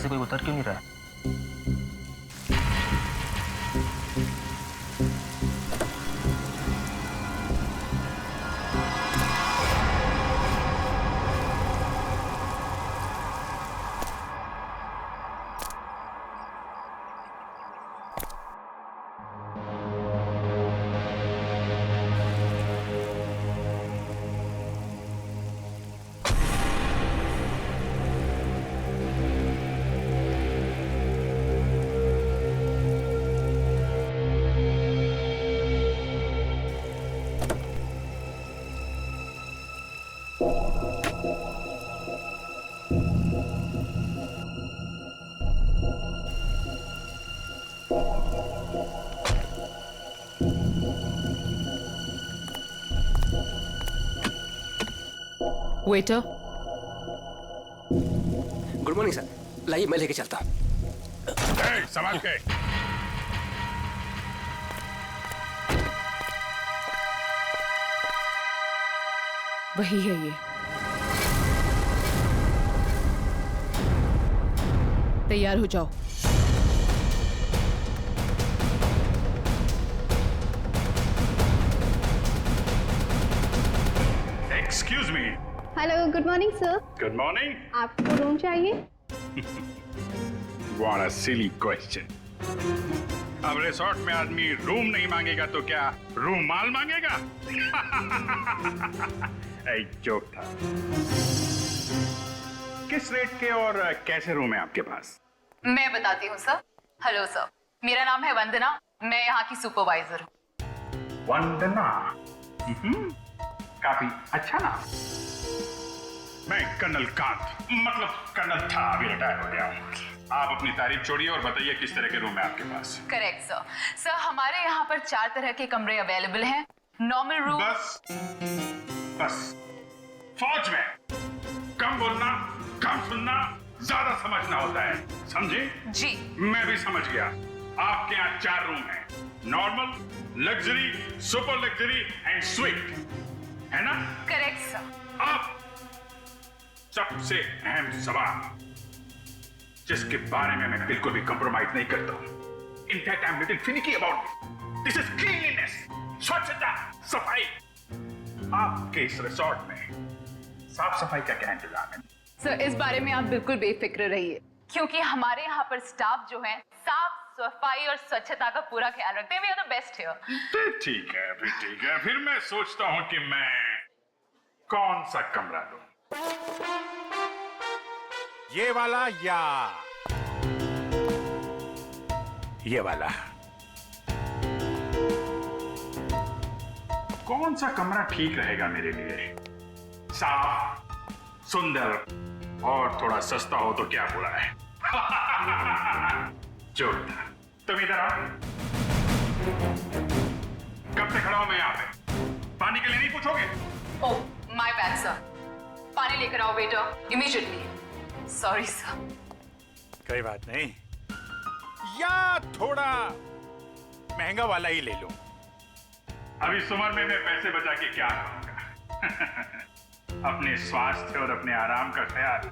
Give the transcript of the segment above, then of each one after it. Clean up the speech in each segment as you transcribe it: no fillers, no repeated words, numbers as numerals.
से कोई उतर क्यों नहीं रहा है? वेटर। गुड मॉर्निंग सर, लाइए मैं लेके चलता हूँ। संभाल के। वही है ये। तैयार हो जाओ। Excuse me. Hello, good morning sir. Good morning. आपको रूम चाहिए? What a silly question. अब रिसोर्ट में आदमी रूम नहीं मांगेगा तो क्या रूम माल मांगेगा? एक जोक था। किस रेट के और कैसे रूम है आपके पास? मैं बताती हूँ सर। हेलो सर, मेरा नाम है वंदना, मैं यहाँ की सुपरवाइजर हूँ। वंदना। काफी अच्छा नाम। मैं कर्नल कांत, मतलब कर्नल था, अभी रिटायर हो गया हूँ। आप अपनी तारीफ छोड़िए और बताइए किस तरह के रूम है आपके पास? Correct sir. सर हमारे यहाँ पर 4 तरह के कमरे अवेलेबल हैं। Normal room. बस फौज में कम बोलना, कम सुनना, ज्यादा समझना होता है, समझे? जी। मैं भी समझ गया। आपके यहाँ 4 रूम हैं, normal, luxury, super luxury and sweet, है ना? Correct sir. अब सबसे अहम सवाल, जिसके बारे में मैं बिल्कुल भी कंप्रोमाइज नहीं करता हूं। In fact I am little finicky about this is cleanliness, स्वच्छता, सफाई। आपके इस रिसोर्ट में साफ सफाई का क्या इंतजाम है? सर इस बारे में आप बिल्कुल बेफिक्र रहिए, क्योंकि हमारे यहाँ पर स्टाफ जो है साफ सफाई और स्वच्छता का पूरा ख्याल रखते हैं। We are the best here. ठीक है, फिर ठीक है। फिर मैं सोचता हूं कि मैं कौन सा कमरा लूं? ये वाला या ये वाला? कौन सा कमरा ठीक रहेगा मेरे लिए? साफ, सुंदर और थोड़ा सस्ता हो तो क्या बुरा है? जोरदार। तुम इधर आओ। कब से खड़ा हूं मैं यहाँ पे? पानी के लिए नहीं पूछोगे? Oh my bad sir. पानी लेकर आओ वेटर इमीडिएटली। Sorry sir. कोई बात नहीं, या थोड़ा महंगा वाला ही ले लो। अभी इस उम्र में मैं पैसे बचा के क्या करूंगा? अपने स्वास्थ्य और अपने आराम का ख्याल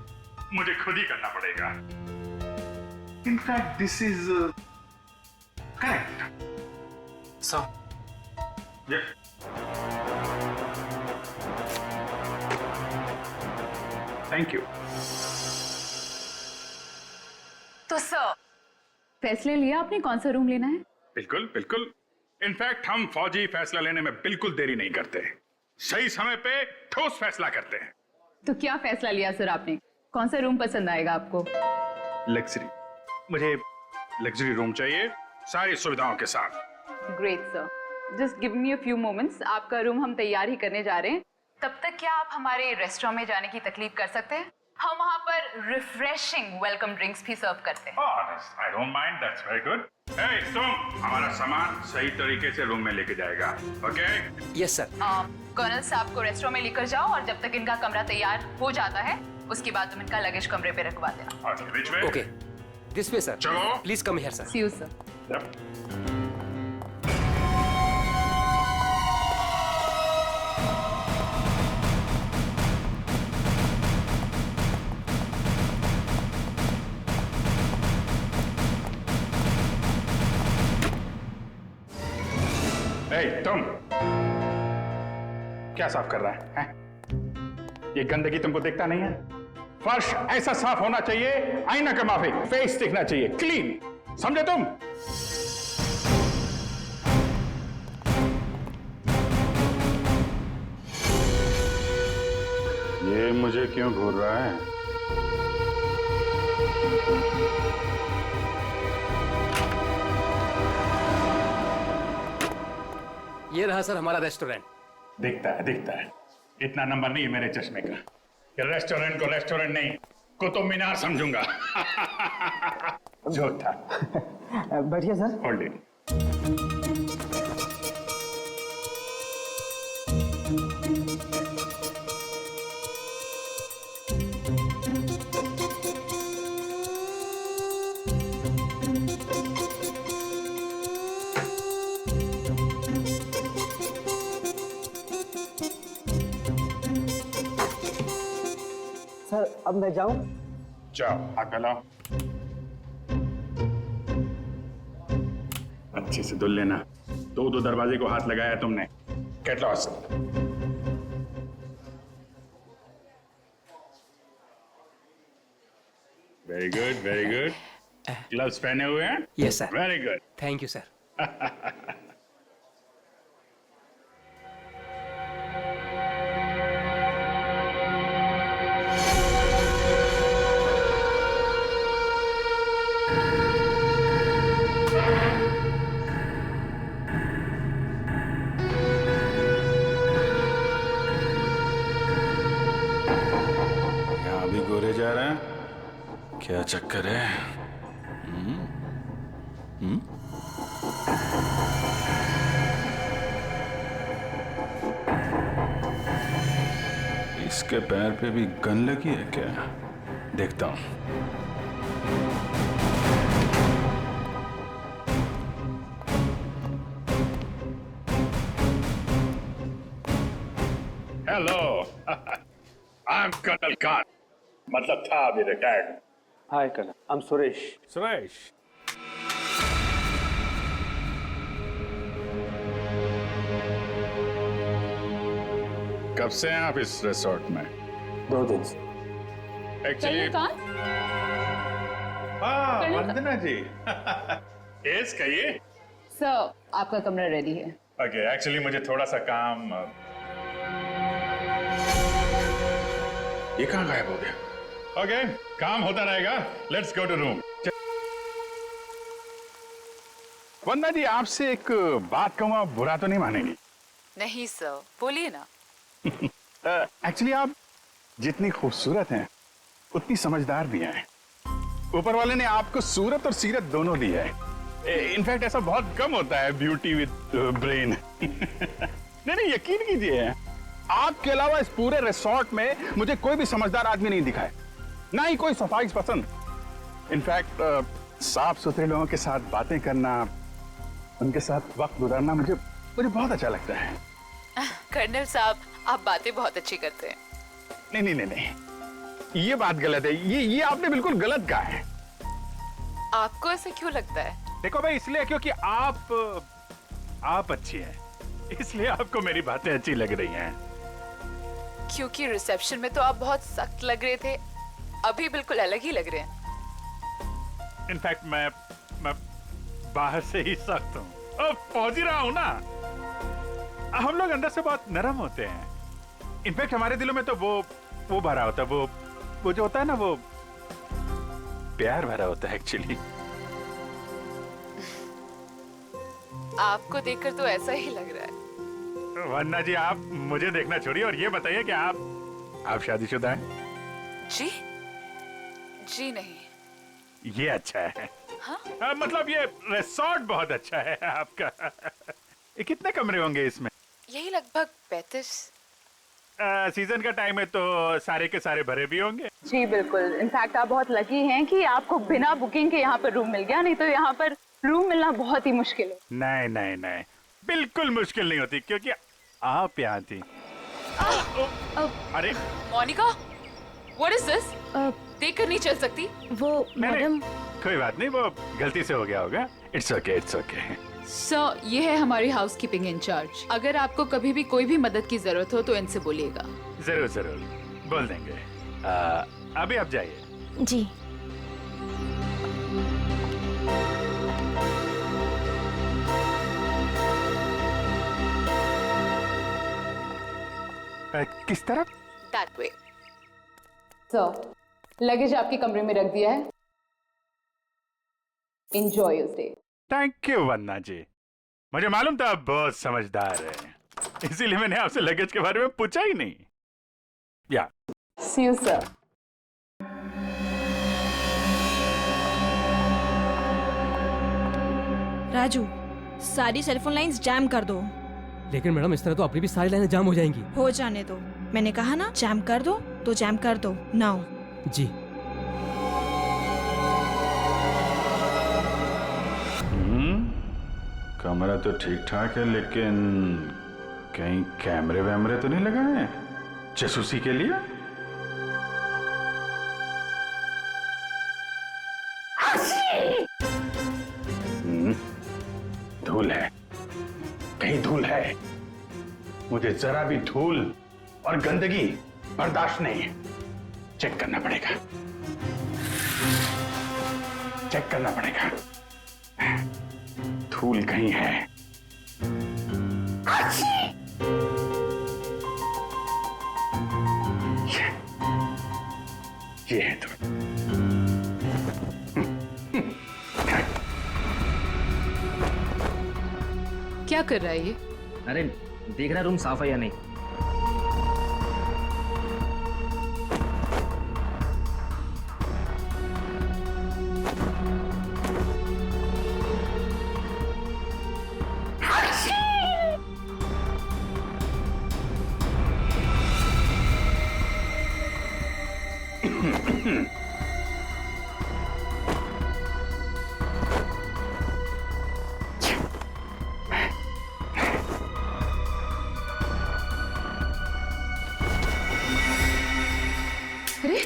मुझे खुद ही करना पड़ेगा। In fact this is correct. Sir thank you. तो सर फैसले लिया आपने कौन सा रूम लेना है? बिल्कुल बिल्कुल। इनफैक्ट हम फौजी फैसला लेने में बिल्कुल देरी नहीं करते, सही समय पे ठोस फैसला करते हैं। तो क्या फैसला लिया सर आपने? कौन सा रूम पसंद आएगा आपको? लग्जरी। मुझे लग्जरी रूम चाहिए, सारी सुविधाओं के साथ। Great sir, just give me a few moments. आपका रूम हम तैयार ही करने जा रहे हैं। तब तक क्या आप हमारे रेस्टोरेंट में जाने की तकलीफ कर सकते हैं? हम वहाँ पर रिफ्रेशिंग वेलकम ड्रिंक्स भी सर्व करते हैं। I don't mind, that's very good. तुम हमारा सामान सही तरीके से रूम में लेके जाएगा, ओके? Yes sir. कर्नल साहब को रेस्टोरेंट में लेकर जाओ और जब तक इनका कमरा तैयार हो जाता है उसके बाद तुम इनका लगेज कमरे पे रखवा देना। Okay, this way sir. चलो। Please come here sir. See you sir. तुम क्या साफ कर रहा है? ये गंदगी तुमको दिखता नहीं है? फर्श ऐसा साफ होना चाहिए, आईना का माफिक, फेस दिखना चाहिए क्लीन, समझे तुम? ये मुझे क्यों घूर रहा है? ये रहा सर हमारा रेस्टोरेंट। दिखता है इतना नंबर नहीं है मेरे चश्मे का। ये रेस्टोरेंट को रेस्टोरेंट नहीं, कुतुब मीनार समझूंगा। झूठा। बैठिए सर। Hold it. सर अब मैं जाऊं? जाओ, हाथ फैलाओ। अच्छे से धुल लेना। दो दरवाजे को हाथ लगाया तुमने। Get lost. Very good, very good. Gloves पहने हुए हैं? Yes sir. Very good. Thank you sir. गोरे जा रहे हैं, क्या चक्कर है? इसके पैर पे भी गन लगी है क्या? देखता हूं। Hello, I am Colonel Khan, मतलब था अभी retired. Hi Colonel, I am Suresh. Suresh, कब से हैं आप इस रिसोर्ट में? 2 दिन से। एक्चुअली वंदना जी। यस, कहिए। सर आपका कमरा रेडी है। ओके, एक्चुअली मुझे थोड़ा सा काम। ये कहाँ गायब हो गया? ओके, काम होता रहेगा। Let's go to room. Vandana ji, आपसे एक बात कहूँगा, बुरा तो नहीं मानेंगी? नहीं सर, बोलिए ना। एक्चुअली आप जितनी खूबसूरत हैं उतनी समझदार भी हैं। ऊपर वाले ने आपको सूरत और सीरत दोनों दी है। इनफैक्ट ऐसा बहुत कम होता है, ब्यूटी विद ब्रेन। नहीं, यकीन कीजिए, आपके अलावा इस पूरे रिसोर्ट में मुझे कोई भी समझदार आदमी नहीं दिखा है, ना ही कोई सफाई पसंद। इनफैक्ट साफ सुथरे लोगों के साथ बातें करना, उनके साथ वक्त गुजारना मुझे बहुत अच्छा लगता है। कर्नल साहब, आप बातें बहुत अच्छी करते हैं। नहीं, ये बात गलत है। ये आपने बिल्कुल गलत कहा है। आपको ऐसे क्यों लगता है? देखो भाई, इसलिए क्योंकि आप अच्छी हैं, इसलिए आपको मेरी बातें अच्छी लग रही हैं। क्योंकि रिसेप्शन में तो आप बहुत सख्त लग रहे थे, अभी बिल्कुल अलग ही लग रहे हैं। इनफैक्ट मैं बाहर से ही सख्त हूँ, पहुंच ही रहा हूँ ना। हम लोग अंदर से बहुत नरम होते हैं। इनफैक्ट हमारे दिलों में तो वो भरा होता है, वो जो होता है ना, वो प्यार भरा होता है एक्चुअली। आपको देखकर तो ऐसा ही लग रहा है। वन्ना जी, आप मुझे देखना छोड़िए और ये बताइए कि आप शादीशुदा हैं? जी नहीं। ये अच्छा है। हाँ? मतलब ये रिसोर्ट बहुत अच्छा है आपका। ये कितने कमरे होंगे इसमें? यही लगभग 35। सीजन का टाइम है तो सारे के सारे भरे भी होंगे। जी बिल्कुल। इनफैक्ट आप बहुत लकी हैं कि आपको बिना बुकिंग के यहाँ पर रूम मिल गया, नहीं तो यहाँ पर रूम मिलना बहुत ही मुश्किल है। नहीं, बिल्कुल मुश्किल नहीं होती, क्योंकि आप यहाँ थी। अरे मोनिका, व्हाट इज दिस? देखकर नहीं चल सकती। वो मैडम। कोई बात नहीं, वो गलती से हो गया होगा। It's okay. सर, ये है हमारी हाउसकीपिंग इंचार्ज। अगर आपको कभी भी कोई भी मदद की जरूरत हो तो इनसे बोलिएगा। जरूर जरूर बोल देंगे। अभी आप जाइए। जी। किस तरफ? That way. सर, लगेज आपके कमरे में रख दिया है। Enjoy your stay. Thank you Vandana ji. मुझे मालूम था आप बहुत समझदार हैं, इसीलिए मैंने आपसे लगेज के बारे में पूछा ही नहीं। या See you, sir. राजू, सारी सेलफोन लाइंस जैम कर दो। लेकिन मैडम इस तरह तो अपनी भी सारी लाइनें जाम हो जाएंगी। हो जाने दो, मैंने कहा ना जैम कर दो तो जैम कर दो। नाउ। जी। कमरा तो ठीक ठाक है, लेकिन कहीं कैमरे वैमरे तो नहीं लगाए हैं जासूसी के लिए? धूल है, कहीं धूल है। मुझे जरा भी धूल और गंदगी बर्दाश्त नहीं है। चेक करना पड़ेगा, चेक करना पड़ेगा। धूल कहीं है। ये है धूल। क्या कर रहा है ये? अरे देख रहा रूम साफ है या नहीं। अरे,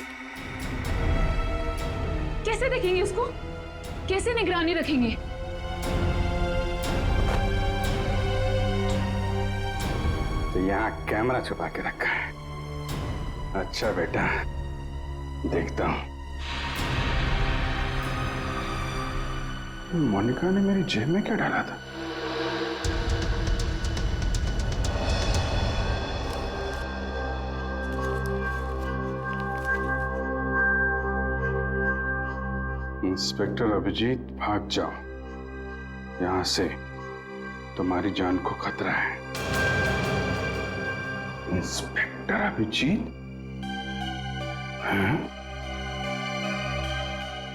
कैसे देखेंगे उसको? कैसे निगरानी रखेंगे? तो यहाँ कैमरा छुपा के रखा है। अच्छा बेटा, देखता हूं। मोनिका ने मेरी जेब में क्या डाला था? इंस्पेक्टर अभिजीत, भाग जाओ यहां से, तुम्हारी जान को खतरा है। इंस्पेक्टर अभिजीत? हैं?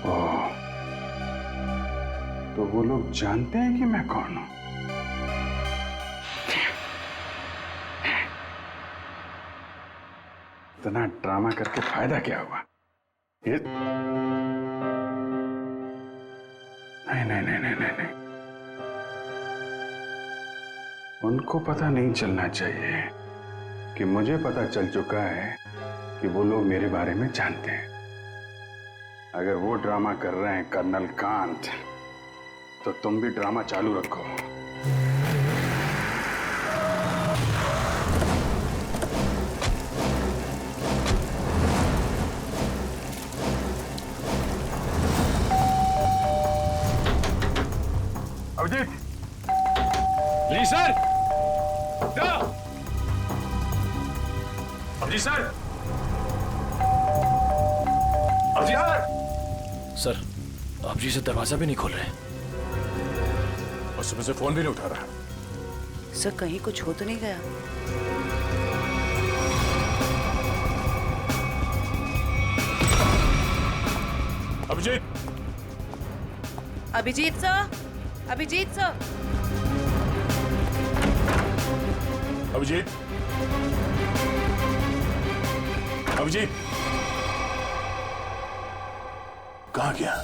ओह, तो वो लोग जानते हैं कि मैं कौन हूं? इतना ड्रामा करके फायदा क्या हुआ? ये नहीं। उनको पता नहीं चलना चाहिए कि मुझे पता चल चुका है कि वो लोग मेरे बारे में जानते हैं। अगर वो ड्रामा कर रहे हैं कर्नल कांत, तो तुम भी ड्रामा चालू रखो। अभिजीत! जी sir. Abhijeet sir. Abhijeet sir, आप जी से दरवाजा भी नहीं खोल रहे और सुबह से फोन भी नहीं उठा रहा। सर, कहीं कुछ हो तो नहीं गया? अभिजीत! Abhijeet sir, Abhijeet sir. अभिजीत! अभिजीत! कहाँ गया?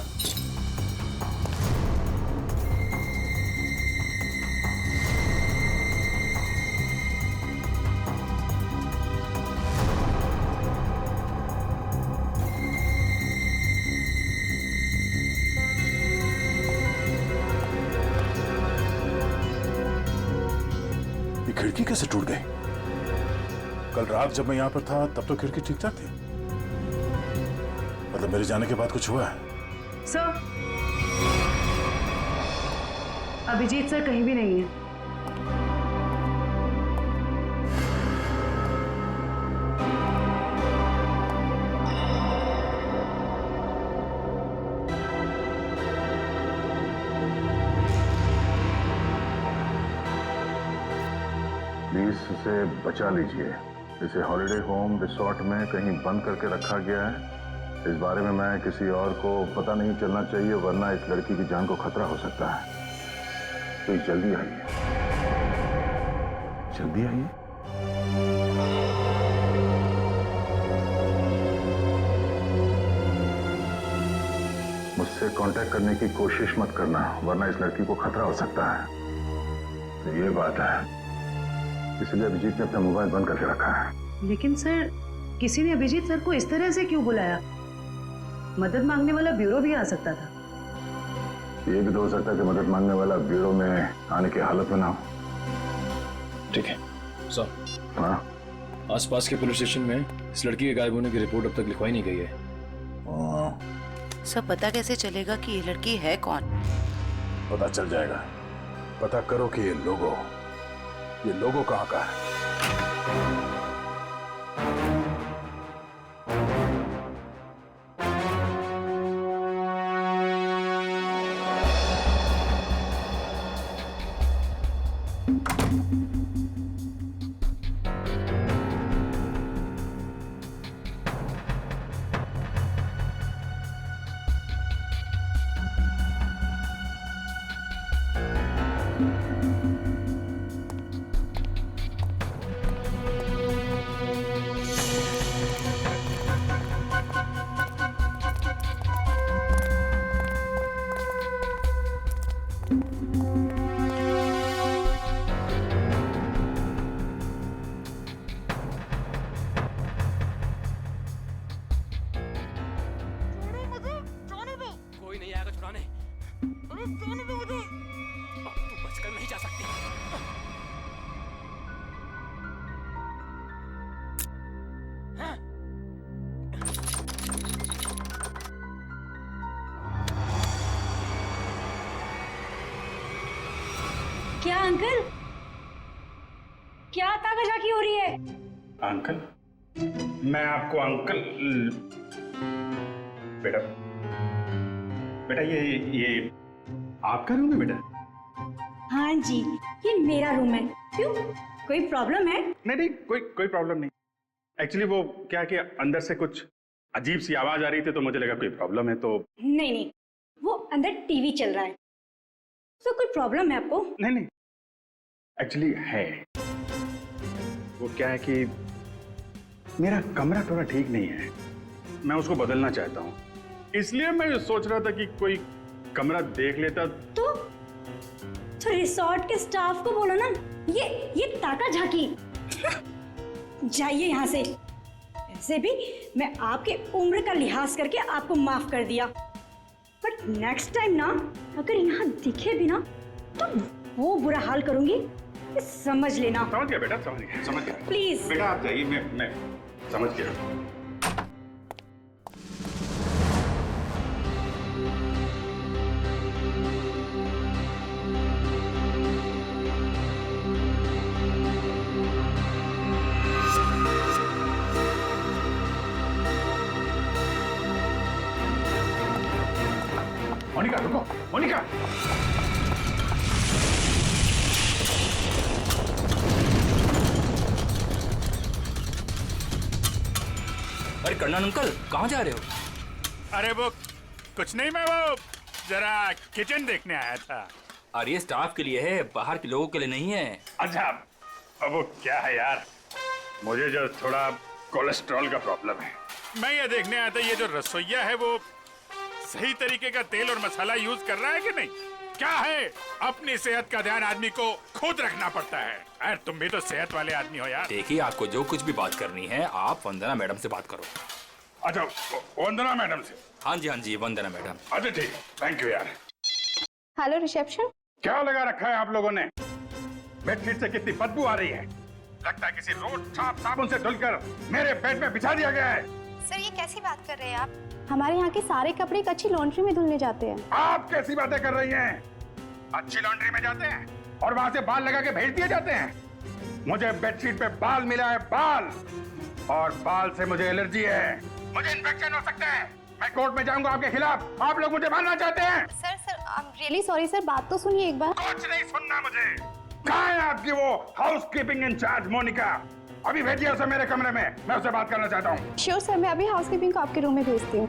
खिड़की कैसे टूट गई? कल रात जब मैं यहाँ पर था तब तो खिड़की ठीक ठाक थी। मतलब मेरे जाने के बाद कुछ हुआ है? सर, अभिजीत सर कहीं भी नहीं है। प्लीज इसे बचा लीजिए। इसे हॉलिडे होम रिसोर्ट में कहीं बंद करके रखा गया है। इस बारे में मैं किसी और को पता नहीं चलना चाहिए, वरना इस लड़की की जान को खतरा हो सकता है। तो जल्दी आइए, जल्दी आइए। मुझसे कांटेक्ट करने की कोशिश मत करना, वरना इस लड़की को खतरा हो सकता है। तो ये बात है, इसलिए अभिजीत ने अपना मोबाइल बंद करके रखा है। लेकिन सर, किसी ने अभिजीत सर को इस तरह से क्यों बुलाया? मदद मांगने वाला ब्यूरो भी आ सकता था। ये भी तो हो सकता है कि मदद मांगने वाला ब्यूरो में आने की हालत में ना हो। ठीक है सर। हाँ, आसपास के पुलिस स्टेशन में इस लड़की के गायब होने की रिपोर्ट अब तक लिखवाई नहीं गई है। सब पता कैसे चलेगा कि ये लड़की है कौन? पता चल जाएगा। पता करो कि ये लोगो कहाँ का है। क्या अंकल, क्या ताकाझाकी हो रही है? अंकल? मैं आपको अंकल बेटा बेटा ये आपका रूम है बेटा? हाँ जी, ये मेरा रूम है। क्यों, कोई प्रॉब्लम है? नहीं, कोई प्रॉब्लम नहीं। एक्चुअली वो क्या कि अंदर से कुछ अजीब सी आवाज आ रही थी, तो मुझे लगा कोई प्रॉब्लम है। तो नहीं, वो अंदर टीवी चल रहा है, तो कोई प्रॉब्लम है आपको? नहीं, एक्चुअली है। वो क्या है कि मेरा कमरा थोड़ा ठीक नहीं है, मैं उसको बदलना चाहता हूँ। इसलिए मैं सोच रहा था कि कोई कमरा देख लेता। तो रिसोर्ट के स्टाफ को बोलो ना, ये ताकाझाकी। जाइए यहाँ से। ऐसे भी मैं आपके उम्र का लिहाज करके आपको माफ कर दिया, बट नेक्स्ट टाइम ना अगर यहाँ दिखे भी ना तो वो बुरा हाल करूंगी, ये समझ लेना। समझ गया बेटा, समझ गया। प्लीज बेटा आप जाइए, मैं समझ गया। मोनिका रुको, मोनिका। अरे कर्नल अंकल, कहाँ जा रहे हो? अरे वो कुछ नहीं, मैं वो जरा किचन देखने आया था। अरे ये स्टाफ के लिए है, बाहर के लोगों के लिए नहीं है। अच्छा, अब वो क्या है यार, मुझे जो थोड़ा कोलेस्ट्रॉल का प्रॉब्लम है। मैं ये देखने आया था, ये जो रसोइया है वो सही तरीके का तेल और मसाला यूज कर रहा है कि नहीं। क्या है, अपनी सेहत का ध्यान आदमी को खुद रखना पड़ता है। अरे तुम भी तो सेहत वाले आदमी हो यार। देखिए, आपको जो कुछ भी बात करनी है आप वंदना मैडम से बात करो। अच्छा, वंदना मैडम से? हाँ जी, वंदना मैडम। अच्छा ठीक, थैंक यू यार। Hello reception. क्या लगा रखा है आप लोगों ने? बेडशीट से कितनी बदबू आ रही है। लगता है किसी रोज साफ साबुन से धुलकर मेरे बेड में बिछा दिया गया है। सर ये कैसी बात कर रहे हैं आप? हमारे यहाँ के सारे कपड़े एक अच्छी लॉन्ड्री में धुलने जाते हैं। आप कैसी बातें कर रही हैं? अच्छी लॉन्ड्री में जाते हैं और वहां से बाल लगा के भेज दिए जाते हैं। मुझे बेडशीट पे बाल मिला है, बाल, और बाल से मुझे एलर्जी है, मुझे इन्फेक्शन हो सकता है। मैं कोर्ट में जाऊंगा आपके खिलाफ। आप लोग मुझे मारना चाहते हैं। Sir I am really sorry sir, बात तो सुनिए एक बार। कुछ नहीं सुनना मुझे। कहाँ है आपकी वो हाउसकीपिंग इंचार्ज मोनिका? अभी भेजिए उसे मेरे कमरे में, मैं उससे बात करना चाहता हूँ। श्योर सर, मैं अभी हाउसकीपिंग को आपके रूम में भेजती हूँ।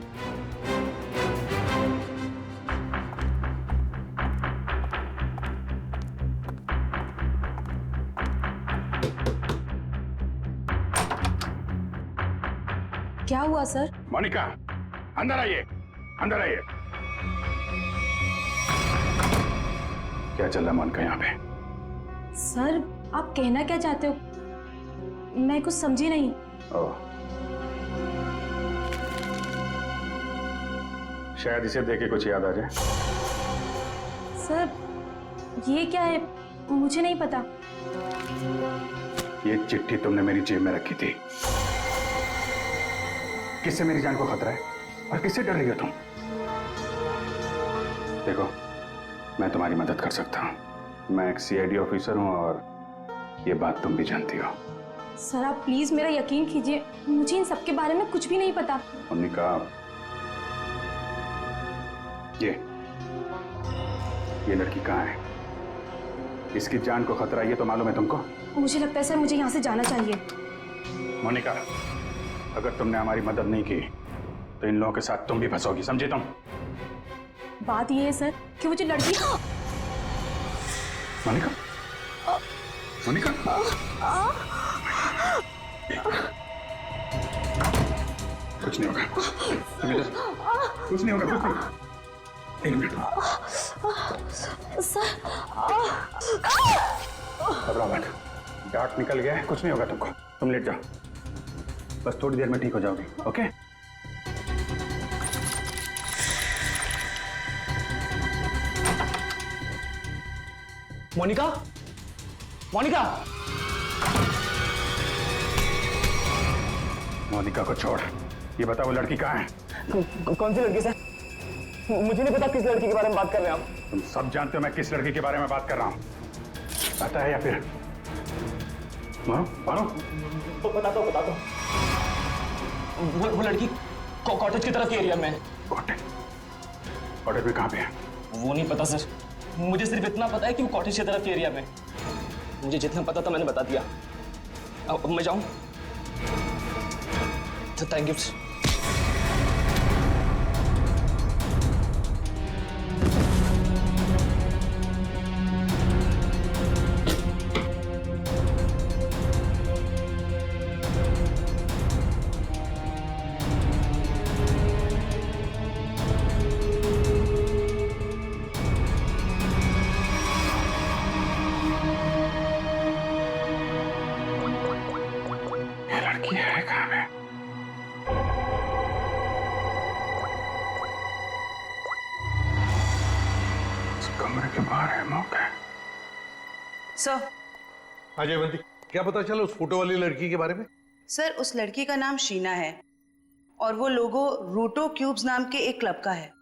क्या हुआ सर? मोनिका अंदर आइए, अंदर आइए। क्या चल रहा है मोनिका यहाँ पे? सर आप कहना क्या चाहते हो? मैं कुछ समझी नहीं। ओह, शायद इसे देख के कुछ याद आ जाए। सर ये क्या है, मुझे नहीं पता। ये चिट्ठी तुमने मेरी जेब में रखी थी। किससे मेरी जान को खतरा है और किससे डर रही हो तुम? देखो, मैं तुम्हारी मदद कर सकता हूँ। मैं एक सीआईडी ऑफिसर हूँ और ये बात तुम भी जानती हो। सर आप प्लीज मेरा यकीन कीजिए, मुझे इन सब के बारे में कुछ भी नहीं पता। मोनिका, ये लड़की कहाँ है? इसकी जान को खतरा ये तो मालूम है तुमको? मुझे लगता है सर मुझे यहाँ से जाना चाहिए। मोनिका, अगर तुमने हमारी मदद नहीं की तो इन लोगों के साथ तुम भी फंसोगी, समझे तुम? बात ये है सर कि वो जो लड़की। मोनिका, मोनिका, कुछ नहीं होगा, कुछ नहीं होगा, कुछ नहीं। एक मिनट, घबराओ मत, डार्ट निकल गया है, कुछ नहीं होगा तुमको। तुम लेट जाओ, बस थोड़ी देर में ठीक हो जाओगी। ओके? मोनिका, मोनिका, मोनिका को छोड़, ये बता वो लड़की कहाँ है? कौन सी लड़की सर? मुझे नहीं पता किस लड़की के बारे में बात कर रहे हैं आप। तुम सब जानते हो मैं किस लड़की के बारे में बात कर रहा हूँ। पता है या फिर मारो मारो? बता दो, बता दो। वो लड़की कॉटेज की तरफ के एरिया में है। कॉटेज? कॉटेज में कहाँ पे है? वो नहीं पता सर, मुझे सिर्फ इतना पता है कि वो कॉटेज की तरफ के एरिया में। मुझे जितना पता था मैंने बता दिया। अब मैं जाऊं? तो थैंक यू। सर, अजय बंदी, क्या पता चला उस फोटो वाली लड़की के बारे में? सर उस लड़की का नाम शीना है और वो लोगो रूटो क्यूब्स नाम के एक क्लब का है।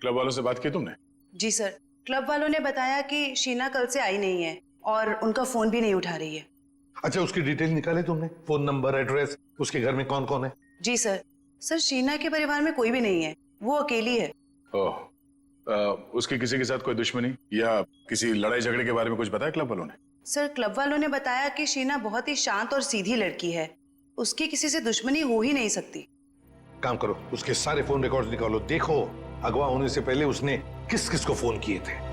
क्लब वालों से बात की तुमने? जी सर, क्लब वालों ने बताया कि शीना कल से आई नहीं है और उनका फोन भी नहीं उठा रही है। अच्छा, उसकी डिटेल निकाले तुमने? फोन नंबर, एड्रेस, उसके घर में कौन कौन है? जी सर। सर शीना के परिवार में कोई भी नहीं है, वो अकेली है। ओह, उसकी किसी के साथ कोई दुश्मनी या किसी लड़ाई झगड़े के बारे में कुछ बताया क्लब वालों ने? सर क्लब वालों ने बताया कि शीना बहुत ही शांत और सीधी लड़की है, उसकी किसी से दुश्मनी हो ही नहीं सकती। काम करो, उसके सारे फोन रिकॉर्ड्स निकालो, देखो अगवा होने से पहले उसने किस किस को फोन किए थे।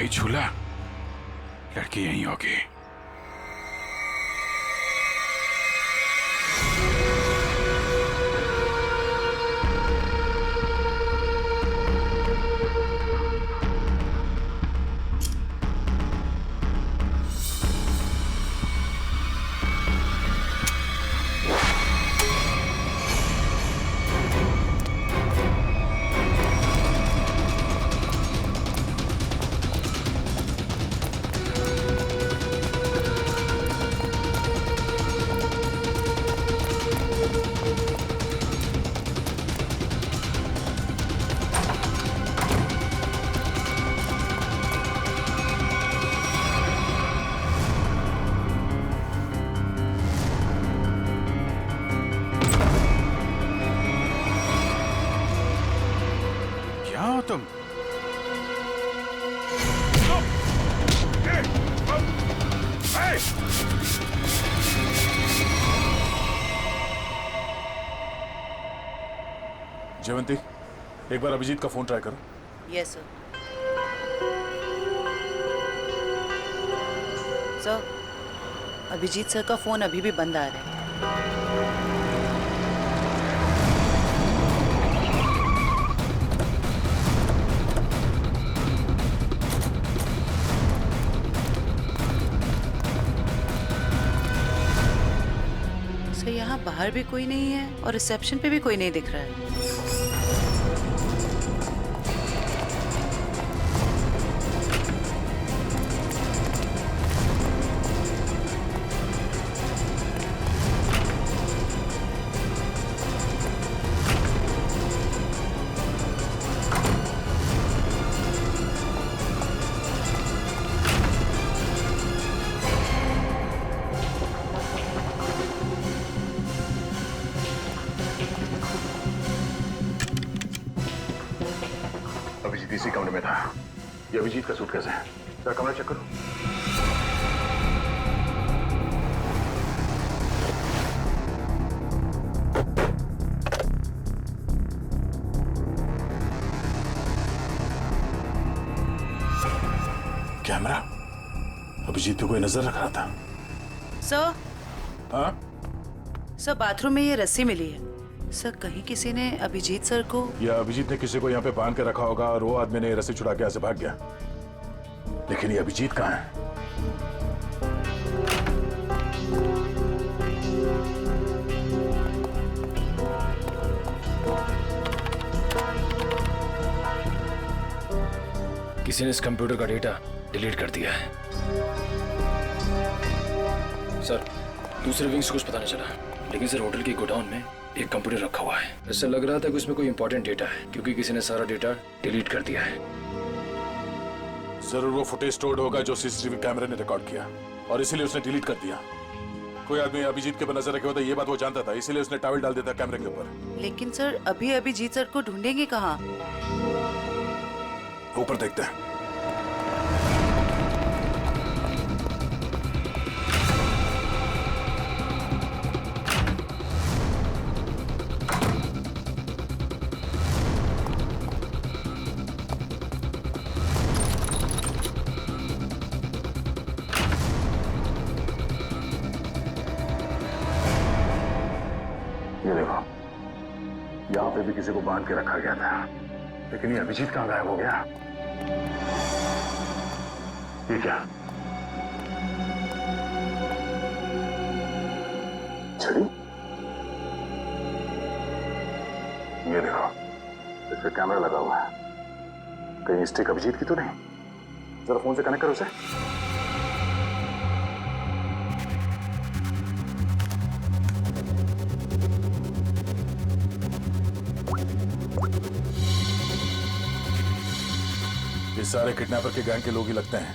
सही झूला, लड़की यहीं होगी। तुम जयवंती, एक बार अभिजीत का फोन ट्राई करो। Yes sir. Sir, Abhijeet sir का फोन अभी भी बंद आ रहा है। यहाँ बाहर भी कोई नहीं है और रिसेप्शन पे भी कोई नहीं दिख रहा है। इसी कमरे में था। ये अभिजीत का सूटकेस है। जरा कमरा चेक करो। कैमरा अभिजीत पे कोई नजर रख रहा था। सर, हाँ सर, बाथरूम में ये रस्सी मिली है। सर, कहीं किसी ने अभिजीत सर को, या अभिजीत ने किसी को यहाँ पे बांध के रखा होगा और वो आदमी ने रस्सी छुड़ा के ऐसे भाग गया। लेकिन ये अभिजीत कहाँ है? किसी ने इस कंप्यूटर का डेटा डिलीट कर दिया है। सर, दूसरे विंग से कुछ पता नहीं चला, लेकिन सर होटल के गोडाउन में एक कंप्यूटर रखा हुआ है। ऐसा लग रहा था कि उसमें कोई इंपॉर्टेंट डेटा है, क्योंकि किसी ने सारा डेटा डिलीट कर दिया है। जरूर वो फुटेज स्टोर्ड होगा जो सीसीटीवी कैमरे ने रिकॉर्ड किया और इसीलिए उसने डिलीट कर दिया। कोई आदमी अभिजीत के ऊपर नजर रखे होता, ये बात वो जानता था, इसीलिए उसने टॉवल डाल दिया था कैमरे के ऊपर। लेकिन सर, अभी अभिजीत सर को ढूंढेंगे कहाँ? ऊपर देखते हैं। ये देखो, यहाँ पे भी किसी को बांध के रखा गया था, लेकिन ये अभिजीत कहाँ गायब हो गया? ये क्या? छड़ी? ये देखो, इस पे कैमरा लगा हुआ है। कहीं स्टिक अभिजीत की तो नहीं? जरा फोन से कनेक्ट करो उसे। ये सारे किडनैपर के गैंग के लोग ही लगते हैं।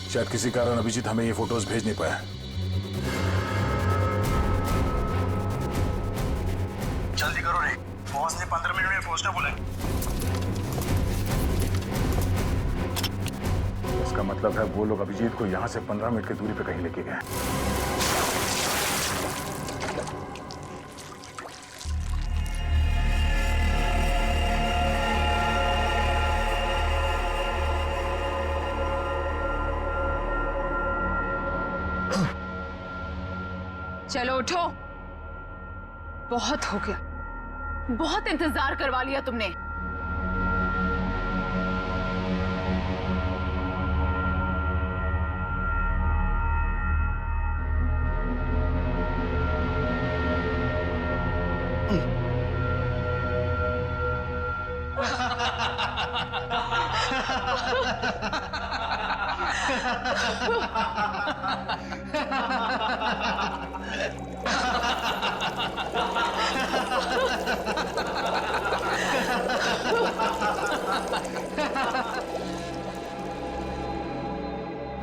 शायद किसी कारण अभिजीत हमें ये फोटोज भेज नहीं पाया। जल्दी करो रे, बॉस ने 15 मिनट में पहुंचना बोला है। इसका मतलब है वो लोग अभिजीत को यहाँ से 15 मिनट की दूरी पे कहीं लेके गए। चलो उठो, बहुत हो गया, बहुत इंतजार करवा लिया तुमने।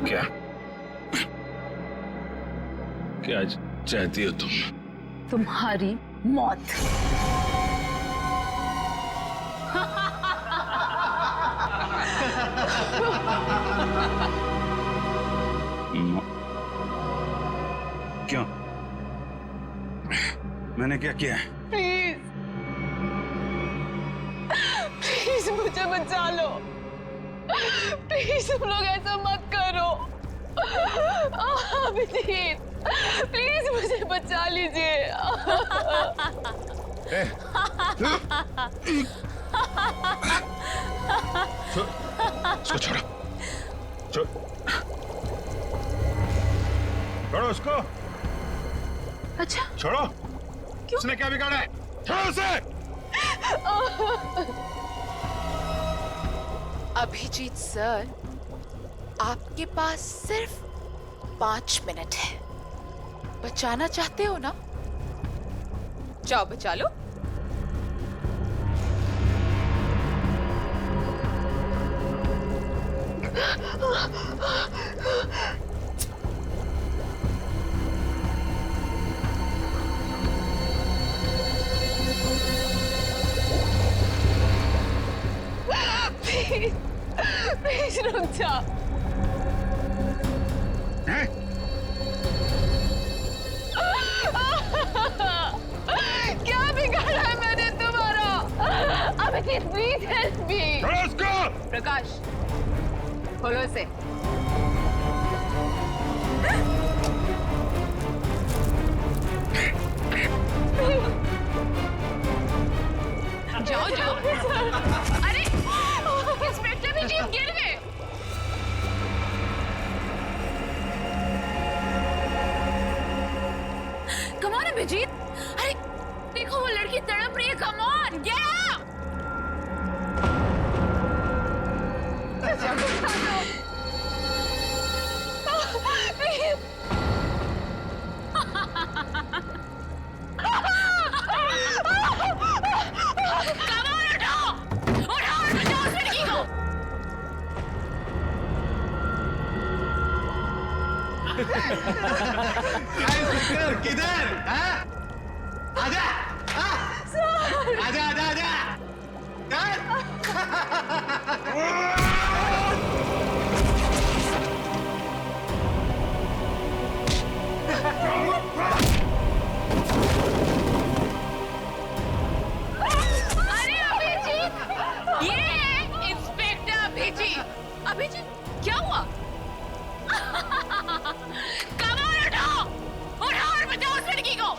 क्या क्या चाहती हो तुम? तुम्हारी मौत। क्यों? मैंने क्या किया? प्लीज प्लीज मुझे बचा लो, प्लीज तुम लोग ऐसा मत करो। अभिजीत प्लीज मुझे बचा लीजिए। उसको छोड़ो, छोड़ो उसको। अच्छा छोड़ो। क्यों? उसने क्या बिगाड़ा है? छोड़ो उसे। अभिजीत सर, आपके पास सिर्फ 5 मिनट है। बचाना चाहते हो ना? जाओ बचा लो। प्लीज रुक जाओ। क्या बिगाड़ा है मैंने तुम्हारा? Abhijeet please help me. Prakash खोलो इसे। जाओ जाओ। अरे इंस्पेक्टर भी जीप गिर गए। कम ऑन अभिजीत, अरे देखो वो लड़की तड़प रही है। Come on get up. किधर? आजा, आजा, आजा, आजा। अरे अभिजीत, ये है इंस्पेक्टर अभिजीत। अभिजीत क्या हुआ? कमाल उठाओ, उठाओ और बचाओ उस लड़की को।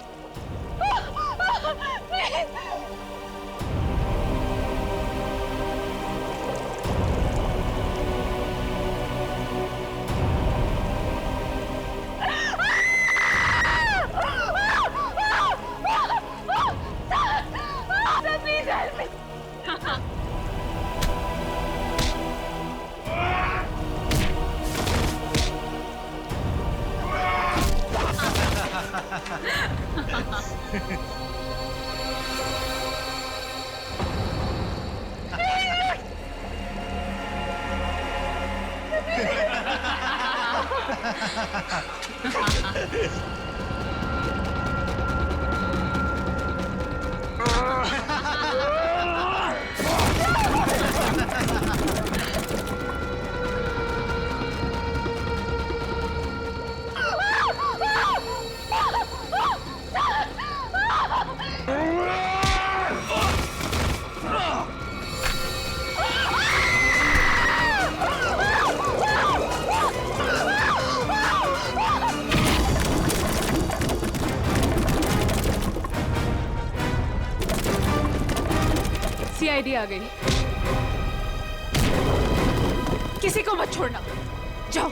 Please help me. सीआईडी आ गई। किसी को मत छोड़ना, जाओ।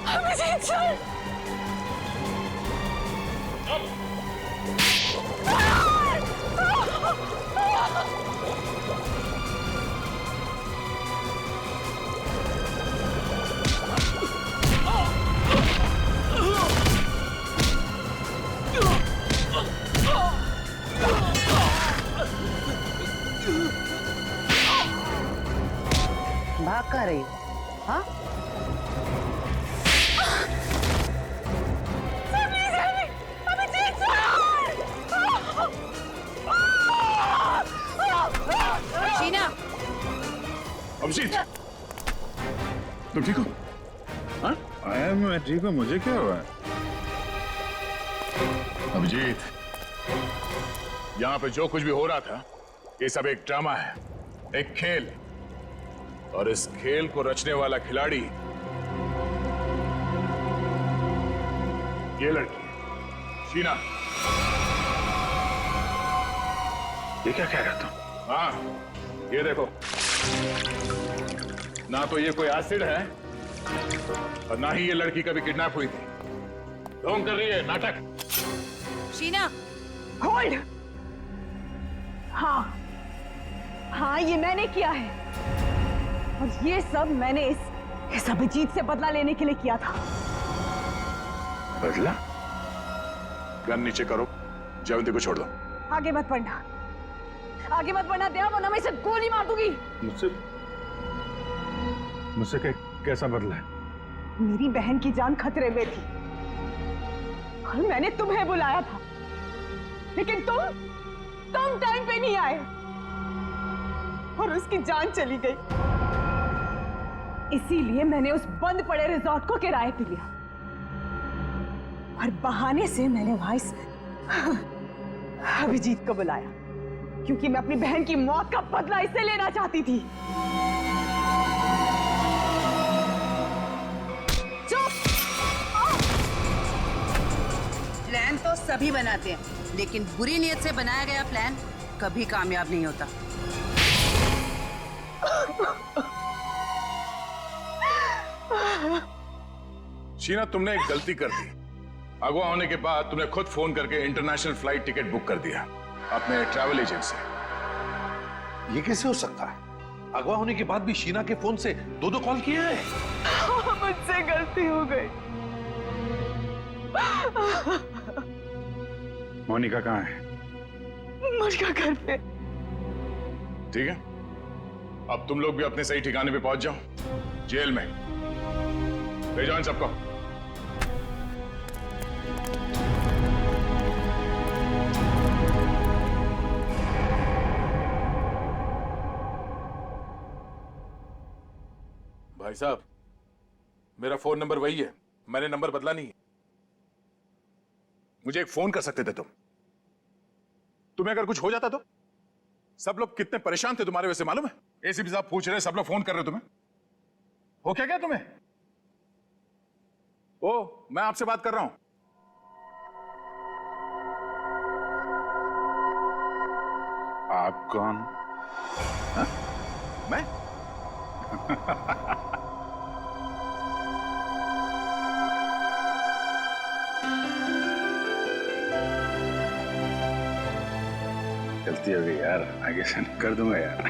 अभिजीत सर, भाग कहाँ रही हो? हाँ? शीना, अभिजीत, तुम ठीक हो? हाँ? मैं ठीक हूँ। मुझे क्या हुआ? अभिजीत, यहाँ पे जो कुछ भी हो रहा था, ये सब एक ड्रामा है, एक खेल। और इस खेल को रचने वाला खिलाड़ी ये लड़की शीना। ये क्या कह रहा तुम? हाँ, ये देखो, ना तो ये कोई एसिड है और ना ही ये लड़की कभी किडनैप हुई थी। ढोंग कर रही है, नाटक। शीना, होल्ड। हाँ हाँ, ये मैंने किया है और ये सब मैंने इस अभिजीत से बदला लेने के लिए किया था। बदला? गन नीचे करो, जयवंती को छोड़ दो। आगे मत बढ़ना, आगे मत बढ़ना दया, वरना मैं इसे गोली मार दूंगी। मुझसे कैसा बदला है? मेरी बहन की जान खतरे में थी और मैंने तुम्हें बुलाया था, लेकिन तुम टाइम पे नहीं आए और उसकी जान चली गई। इसीलिए मैंने उस बंद पड़े रिजॉर्ट को किराए पे लिया और बहाने से मैंने वहां इस अभिजीत को बुलाया, क्योंकि मैं अपनी बहन की मौत का बदला इससे लेना चाहती थी। प्लान तो सभी बनाते हैं, लेकिन बुरी नीयत से बनाया गया प्लान कभी कामयाब नहीं होता। शीना, तुमने एक गलती कर दी। अगवा होने के बाद तुमने खुद फोन करके इंटरनेशनल फ्लाइट टिकट बुक कर दिया अपने ट्रैवल एजेंट से। ये कैसे हो सकता है? अगवा होने के बाद भी शीना के फोन से दो कॉल किए हैं। मुझसे गलती हो गई। मोनिका कहाँ है? मोनिका घर पे। ठीक है, अब तुम लोग भी अपने सही ठिकाने पे पहुंच जाओ, जेल में। ले जाओ इन सबको। भाई साहब, मेरा फोन नंबर वही है, मैंने नंबर बदला नहीं है। मुझे एक फोन कर सकते थे तुम। तुम्हें अगर कुछ हो जाता तो? सब लोग कितने परेशान थे तुम्हारे वजह से, मालूम है? एसीपी साहब पूछ रहे, सब लोग फोन कर रहे तुम्हें। हो क्या तुम्हें? ओ, मैं आपसे बात कर रहा हूं। आप कौन? हा? मैं? गलती हो गई यार, आगे से नहीं कर दूंगा यार।